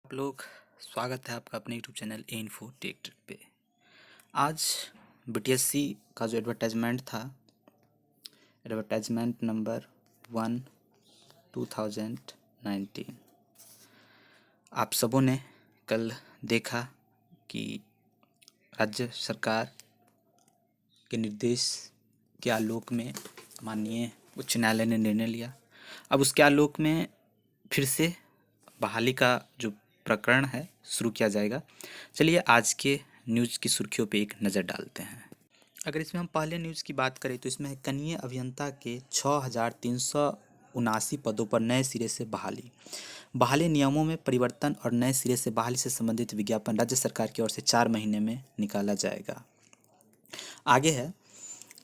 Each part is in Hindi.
आप लोग, स्वागत है आपका अपने YouTube channel A info tech trick पे। आज बीटीएससी का जो एडवर्टाइजमेंट था, एडवर्टाइजमेंट नंबर 1/2019, आप सबों ने कल देखा कि राज्य सरकार के निर्देश के आलोक में माननीय उच्च न्यायालय ने निर्णय लिया। अब उसके आलोक में फिर से बहाली का जो प्रकरण है शुरू किया जाएगा। चलिए आज के न्यूज़ की सुर्खियों पे एक नज़र डालते हैं। अगर इसमें हम पहले न्यूज़ की बात करें तो इसमें है कनीय अभियंता के 6,379 पदों पर नए सिरे से बहाली। बहाली नियमों में परिवर्तन और नए सिरे से बहाली से संबंधित विज्ञापन राज्य सरकार की ओर से 4 महीने में निकाला जाएगा। आगे है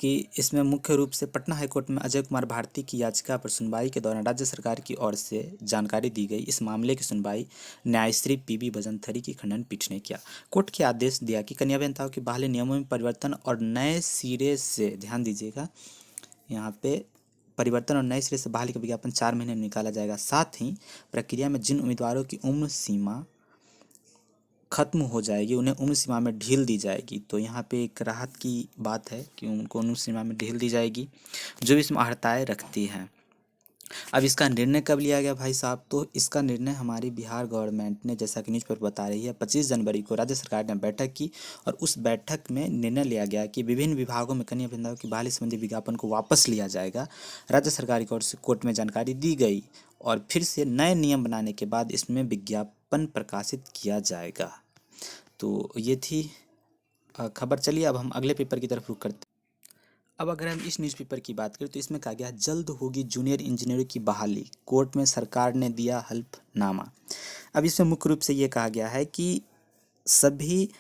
कि इसमें मुख्य रूप से पटना हाईकोर्ट में अजय कुमार भारती की याचिका पर सुनवाई के दौरान राज्य सरकार की ओर से जानकारी दी गई। इस मामले की सुनवाई न्यायश्री पीबी बजंथरी की खंडन पीठ ने किया। कोर्ट के आदेश दिया कि कन्या अभियंताओं की बहाली नियमों में परिवर्तन और नए सिरे से, ध्यान दीजिएगा यहाँ पे, परिवर्तन और नए सिरे से बहाली का विज्ञापन 4 महीने में निकाला जाएगा। साथ ही प्रक्रिया में जिन उम्मीदवारों की उम्र सीमा खत्म हो जाएगी उन्हें उम्र सीमा में ढील दी जाएगी। तो यहाँ पे एक राहत की बात है कि उनको उम्र सीमा में ढील दी जाएगी जो भी इसमें अर्हताएँ रखती हैं। अब इसका निर्णय कब लिया गया भाई साहब? तो इसका निर्णय हमारी बिहार गवर्नमेंट ने, जैसा कि न्यूज़पेपर बता रही है, 25 जनवरी को राज्य सरकार ने बैठक की और उस बैठक में निर्णय लिया गया कि विभिन्न विभागों में कन्या अभियंताओं की बहाली संबंधी विज्ञापन को वापस लिया जाएगा। राज्य सरकार की ओर से कोर्ट में जानकारी दी गई और फिर से नए नियम बनाने के बाद इसमें विज्ञापन प्रकाशित किया जाएगा। तो ये थी खबर। चलिए अब हम अगले पेपर की तरफ रुख करते हैं। अब अगर हम इस न्यूज़पेपर की बात करें तो इसमें कहा गया है जल्द होगी जूनियर इंजीनियरों की बहाली, कोर्ट में सरकार ने दिया हल्फनामा। अब इसमें मुख्य रूप से ये कहा गया है कि सभी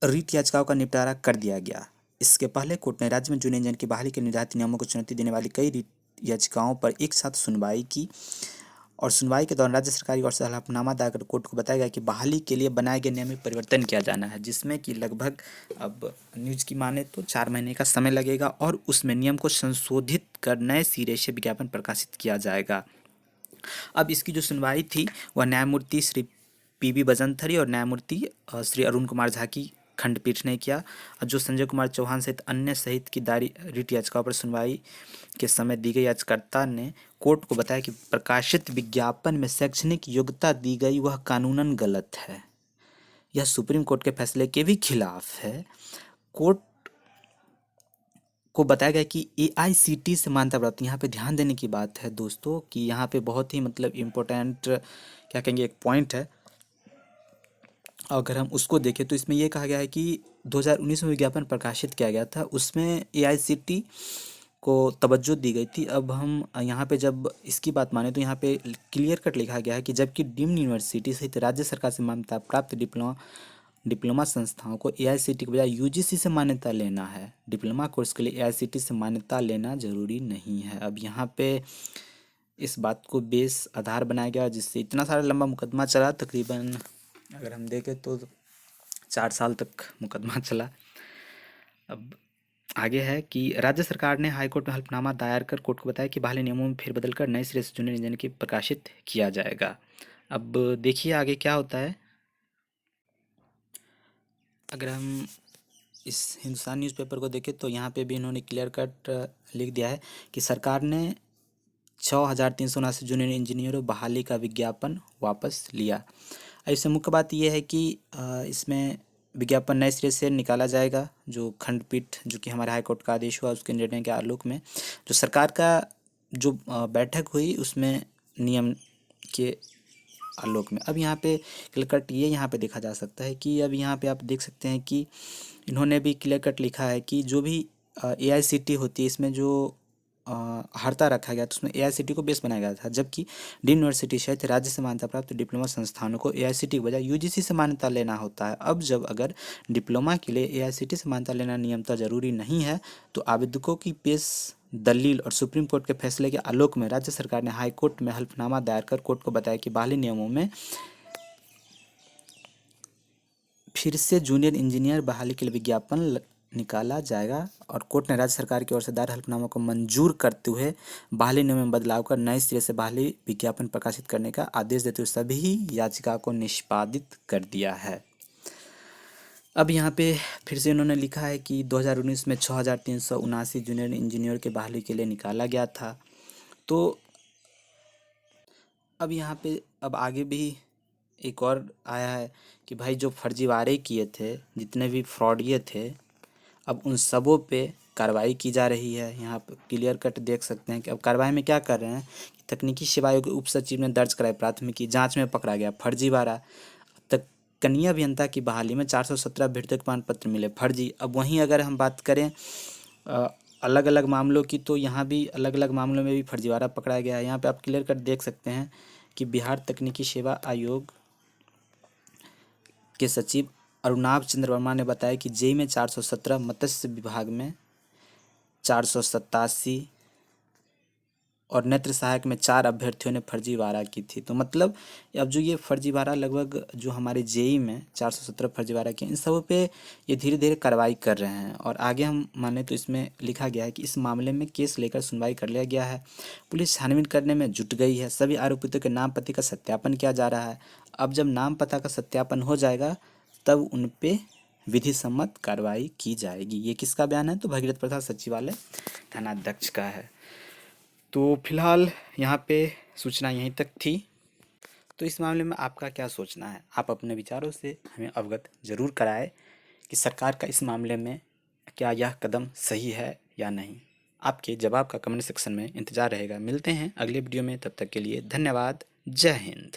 रीट याचिकाओं का निपटारा कर दिया गया। इसके पहले कोर्ट ने राज्य में जूनियर इंजीनियर की बहाली के निर्धारित नियमों को चुनौती देने वाली कई रीट याचिकाओं पर एक साथ सुनवाई की और सुनवाई के दौरान राज्य सरकार की ओर से हलफनामा दायर कर कोर्ट को बताया गया कि बहाली के लिए बनाए गए नियम में परिवर्तन किया जाना है, जिसमें कि लगभग, अब न्यूज़ की माने तो 4 महीने का समय लगेगा और उसमें नियम को संशोधित कर नए सिरे से विज्ञापन प्रकाशित किया जाएगा। अब इसकी जो सुनवाई थी वह न्यायमूर्ति श्री पीबी बजंथरी और न्यायमूर्ति श्री अरुण कुमार झा की खंडपीठ ने किया। जो संजय कुमार चौहान सहित अन्य सहित की दारी रीट याचिकाओं पर सुनवाई के समय दी गई याचिकाकर्ता ने कोर्ट को बताया कि प्रकाशित विज्ञापन में शैक्षणिक योग्यता दी गई वह कानूनन गलत है। यह सुप्रीम कोर्ट के फैसले के भी खिलाफ है। कोर्ट को बताया गया कि एआईसीटी से मान्यता प्राप्त। यहाँ पे ध्यान देने की बात है दोस्तों कि यहाँ पे बहुत ही मतलब इम्पोर्टेंट, क्या कहेंगे, एक पॉइंट है। अगर हम उसको देखें तो इसमें यह कहा गया है कि 2019 में विज्ञापन प्रकाशित किया गया था, उसमें एआईसीटी को तवज्जो दी गई थी। अब हम यहाँ पे जब इसकी बात माने तो यहाँ पे क्लियर कट लिखा गया है कि जबकि डीम्ड यूनिवर्सिटी सहित राज्य सरकार से मान्यता प्राप्त डिप्लोमा संस्थाओं को एआईसीटी के बजाय यूजीसी से मान्यता लेना है। डिप्लोमा कोर्स के लिए एआईसीटी से मान्यता लेना जरूरी नहीं है। अब यहाँ पे इस बात को बेस आधार बनाया गया जिससे इतना सारा लंबा मुकदमा चला, तकरीबन अगर हम देखें तो 4 साल तक मुकदमा चला। अब आगे है कि राज्य सरकार ने हाईकोर्ट में हल्फनामा दायर कर कोर्ट को बताया कि बहाली नियमों में फेरबदल कर नए सिरे से जूनियर इंजीनियर की प्रकाशित किया जाएगा। अब देखिए आगे क्या होता है। अगर हम इस हिंदुस्तान न्यूज़पेपर को देखें तो यहाँ पे भी इन्होंने क्लियर कट लिख दिया है कि सरकार ने 6,379 जूनियर इंजीनियरों बहाली का विज्ञापन वापस लिया। इससे मुख्य बात यह है कि इसमें विज्ञापन नए सिरे से निकाला जाएगा। जो खंडपीठ, जो कि हमारे हाईकोर्ट का आदेश हुआ, उसके निर्णय के आलोक में जो सरकार का जो बैठक हुई उसमें नियम के आलोक में। अब यहाँ पे क्लियर कट ये यहाँ पे देखा जा सकता है कि अब यहाँ पे आप देख सकते हैं कि इन्होंने भी क्लियर कट लिखा है कि जो भी एआईसीटी होती है, इसमें जो हर्ता रखा गया तो उसमें एआईसीटी को बेस बनाया गया था, जबकि डीम्ड यूनिवर्सिटी सहित राज्य से मान्यता प्राप्त डिप्लोमा संस्थानों को एआईसीटी के बजाय यूजीसी से मान्यता लेना होता है। अब जब अगर डिप्लोमा के लिए एआईसीटी से मान्यता लेना नियमतः जरूरी नहीं है तो आवेदकों की पेश दलील और सुप्रीम कोर्ट के फैसले के आलोक में राज्य सरकार ने हाई कोर्ट में हल्फनामा दायर कर कोर्ट को बताया कि बहाली नियमों में फिर से जूनियर इंजीनियर बहाली के लिए विज्ञापन निकाला जाएगा और कोर्ट ने राज्य सरकार की ओर से दायर हलफनामा को मंजूर करते हुए बहाली नियम में बदलाव कर नए सिरे से बहाली विज्ञापन प्रकाशित करने का आदेश देते हुए सभी याचिका को निष्पादित कर दिया है। अब यहाँ पे फिर से इन्होंने लिखा है कि 2019 में 6,379 जूनियर इंजीनियर के बहाली के लिए निकाला गया था। तो अब यहाँ पे अब आगे भी एक और आया है कि भाई जो फर्जीवाड़े किए थे, जितने भी फ्रॉडिये थे, अब उन सबों पे कार्रवाई की जा रही है। यहाँ पे क्लियर कट देख सकते हैं कि अब कार्रवाई में क्या कर रहे हैं कि तकनीकी सेवाओं के उप सचिव ने दर्ज कराई प्राथमिकी, जांच में पकड़ा गया फर्जीवाड़ा। कनीय अभियंता की बहाली में 417 अभ्यर्थियों के प्रमाण पत्र मिले फर्जी। अब वहीं अगर हम बात करें अलग अलग मामलों की, तो यहाँ भी अलग अलग मामलों में भी फर्जीवाड़ा पकड़ा गया है। यहाँ पे आप क्लियर कट देख सकते हैं कि बिहार तकनीकी सेवा आयोग के सचिव अरुणाभ चंद्र वर्मा ने बताया कि जेई में 417, मत्स्य विभाग में 487 और नेत्र सहायक में 4 अभ्यर्थियों ने फर्जीवाड़ा की थी। तो मतलब अब जो ये फर्जीवाड़ा लगभग जो हमारे जेई में 417 फर्जीवाड़ा की, इन सब पे ये धीरे धीरे कार्रवाई कर रहे हैं। और आगे हम माने तो इसमें लिखा गया है कि इस मामले में केस लेकर सुनवाई कर लिया गया है। पुलिस छानबीन करने में जुट गई है। सभी आरोपितों के नाम पते का सत्यापन किया जा रहा है। अब जब नाम पता का सत्यापन हो जाएगा तब उन पे विधि सम्मत कार्रवाई की जाएगी। ये किसका बयान है? तो भगीरथ प्रसाद सचिवालय थानाध्यक्ष का है। तो फिलहाल यहाँ पे सूचना यहीं तक थी। तो इस मामले में आपका क्या सोचना है? आप अपने विचारों से हमें अवगत ज़रूर कराएं कि सरकार का इस मामले में क्या यह कदम सही है या नहीं। आपके जवाब का कमेंट सेक्शन में इंतज़ार रहेगा। मिलते हैं अगले वीडियो में, तब तक के लिए धन्यवाद। जय हिंद।